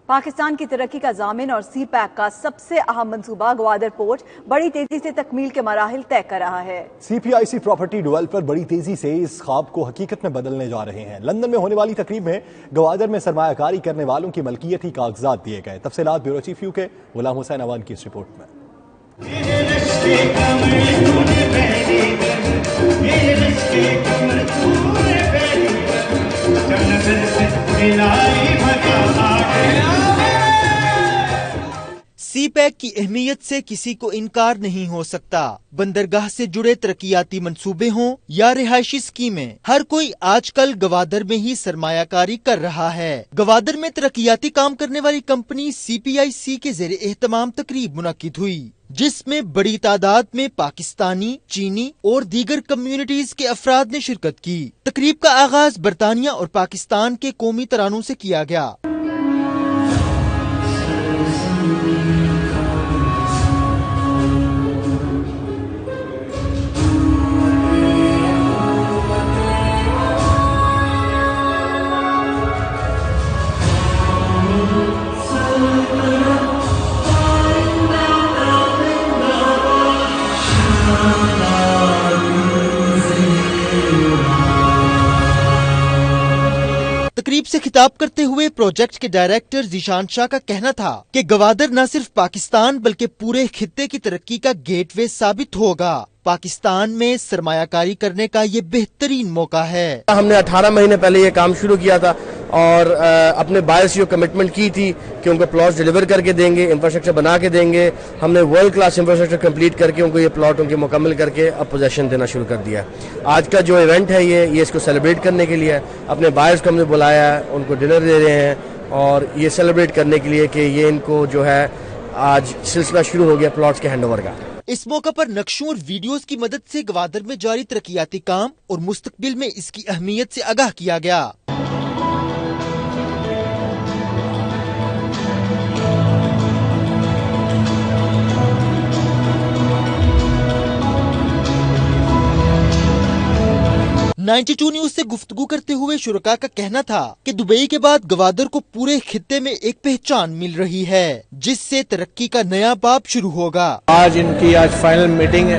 پاکستان کی ترقی کا ضامن اور سی پیک کا سب سے اہم منصوبہ گوادر پورٹ بڑی تیزی سے تکمیل کے مراحل طے کر رہا ہے۔ سی پی آئی سی پراپرٹی ڈیولپر بڑی تیزی سے اس خواب کو حقیقت میں بدلنے جا رہے ہیں۔ لندن میں ہونے والی تقریب میں گوادر میں سرمایہ کاری کرنے والوں کی ملکیتی کاغذات دیے گئے۔ تفصیلات بیورو چیف یو کے غلام حسین اوان کی اس رپورٹ میں۔ سی پیک کی اہمیت سے کسی کو انکار نہیں ہو سکتا۔ بندرگاہ سے جڑے ترقیاتی منصوبے ہوں یا رہائشی اسکیمیں، ہر کوئی آج کل گوادر میں ہی سرمایہ کاری کر رہا ہے۔ گوادر میں ترقیاتی کام کرنے والی کمپنی سی پی آئی سی کے زیر اہتمام تقریب منعقد ہوئی، جس میں بڑی تعداد میں پاکستانی، چینی اور دیگر کمیونٹیز کے افراد نے شرکت کی۔ تقریب کا آغاز برطانیہ اور پاکستان کے قومی ترانوں سے کیا گیا۔ تقریب سے خطاب کرتے ہوئے پروجیکٹ کے ڈائریکٹر ذیشان شاہ کا کہنا تھا کہ گوادر نہ صرف پاکستان بلکہ پورے خطے کی ترقی کا گیٹ وے ثابت ہوگا۔ پاکستان میں سرمایہ کاری کرنے کا یہ بہترین موقع ہے۔ ہم نے 18 مہینے پہلے یہ کام شروع کیا تھا اور اپنے بائر سے جو کمٹمنٹ کی تھی کہ ان کو پلاٹس ڈیلیور کر کے دیں گے، انفراسٹرکچر بنا کے دیں گے، ہم نے ورلڈ کلاس انفراسٹرکچر کمپلیٹ کر کے ان کو یہ پلاٹ ان کے مکمل کر کے اب پوزیشن دینا شروع کر دیا ہے۔ آج کا جو ایونٹ ہے یہ اس کو سیلیبریٹ کرنے کے لیے اپنے بائرز کو ہم نے بلایا ہے، ان کو ڈنر دے رہے ہیں اور یہ سیلیبریٹ کرنے کے لیے کہ یہ ان کو جو ہے آج سلسلہ شروع ہو گیا پلاٹس کے ہینڈ اوور کا۔ اس موقع پر نقشوں اور ویڈیوز کی مدد سے گوادر میں جاری ترقیاتی کام اور مستقبل میں اس کی اہمیت سے آگاہ کیا گیا۔ نائنٹی ٹو نیوز سے گفتگو کرتے ہوئے شرکاء کا کہنا تھا کہ دبئی کے بعد گوادر کو پورے خطے میں ایک پہچان مل رہی ہے، جس سے ترقی کا نیا باب شروع ہوگا۔ آج ان کی فائنل میٹنگ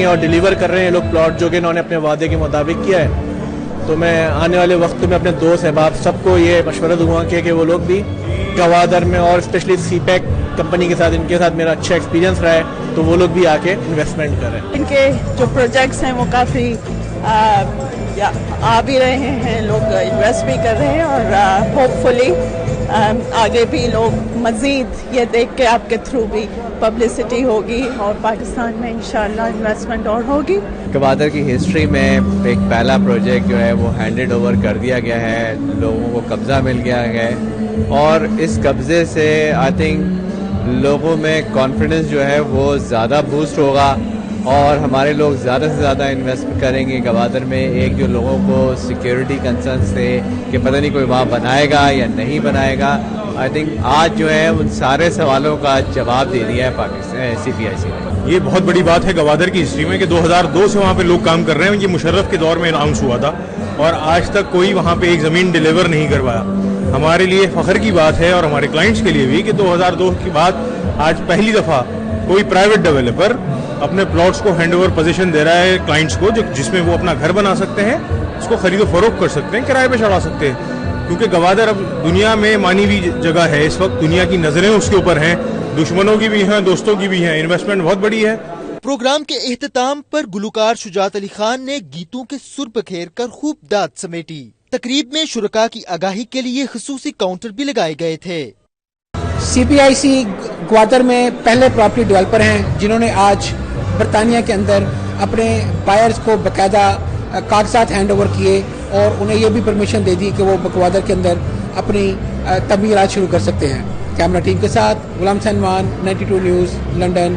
ہے اور ڈیلیور کر رہے ہیں لوگ پلاٹ جو کہ انہوں نے اپنے وعدے کے مطابق کیا ہے۔ تو میں آنے والے وقت میں اپنے دوست احباب سب کو یہ مشورہ دوں گا کہ وہ لوگ بھی گوادر میں اور اسپیشلی سی پیک کمپنی کے ساتھ، ان کے ساتھ میرا اچھا ایکسپیرینس رہا ہے، تو وہ لوگ بھی آ کے انویسٹمنٹ کریں۔ ان کے جو پروجیکٹس ہیں وہ کافی آ بھی رہے ہیں، لوگ انویسٹ بھی کر رہے ہیں اور ہوپ فلی آگے بھی لوگ مزید یہ دیکھ کے آپ کے تھرو بھی پبلسٹی ہوگی اور پاکستان میں انشاءاللہ انویسٹمنٹ اور ہوگی۔ گوادر کی ہسٹری میں ایک پہلا پروجیکٹ جو ہے وہ ہینڈڈ اوور کر دیا گیا ہے، لوگوں کو قبضہ مل گیا ہے اور اس قبضے سے آئی تھنک لوگوں میں کانفیڈنس جو ہے وہ زیادہ بوسٹ ہوگا اور ہمارے لوگ زیادہ سے زیادہ انویسٹ کریں گے گوادر میں۔ ایک جو لوگوں کو سیکیورٹی کنسرنس تھے کہ پتہ نہیں کوئی وہاں بنائے گا یا نہیں بنائے گا، آئی تھنک آج جو ہے ان سارے سوالوں کا جواب دے دیا ہے پاکستان سی پی آئی سی نے۔ یہ بہت بڑی بات ہے گوادر کی ہسٹری میں کہ 2002 سے وہاں پہ لوگ کام کر رہے ہیں۔ یہ مشرف کے دور میں اناؤنس ہوا تھا اور آج تک کوئی وہاں پہ ایک زمین ڈیلیور نہیں کروایا۔ ہمارے لیے فخر کی بات ہے اور ہمارے کلائنٹس کے لیے بھی کہ 2002 کے بعد آج پہلی دفعہ کوئی پرائیویٹ ڈیولپر اپنے پلاٹس کو ہینڈ اوور پوزیشن دے رہا ہے کلائنٹس کو، جس میں وہ اپنا گھر بنا سکتے ہیں، اس کو خرید و فروخت کر سکتے ہیں، کرائے پہ چڑھا سکتے ہیں، کیونکہ گوادر اب دنیا میں مانی ہوئی جگہ ہے۔ اس وقت دنیا کی نظریں اس کے اوپر ہیں، دشمنوں کی بھی ہیں، دوستوں کی بھی ہیں، انویسٹمنٹ بہت بڑی ہے۔ پروگرام کے اختتام پر گلوکار شجاعت علی خان نے گیتوں کے سر بکھیر کر خوب داد سمیٹی۔ تقریب میں شرکاء کی آگاہی کے لیے خصوصی کاؤنٹر بھی لگائے گئے تھے۔ سی پی آئی سی گوادر میں پہلے پراپرٹی ڈیولپر ہیں جنہوں نے آج برطانیہ کے اندر اپنے بائرز کو باقاعدہ کاغذات ہینڈ اوور کیے اور انہیں یہ بھی پرمیشن دے دی کہ وہ گوادر کے اندر اپنی تعمیرات شروع کر سکتے ہیں۔ کیمرہ ٹیم کے ساتھ غلام حسین اوان، 92 نیوز، لندن۔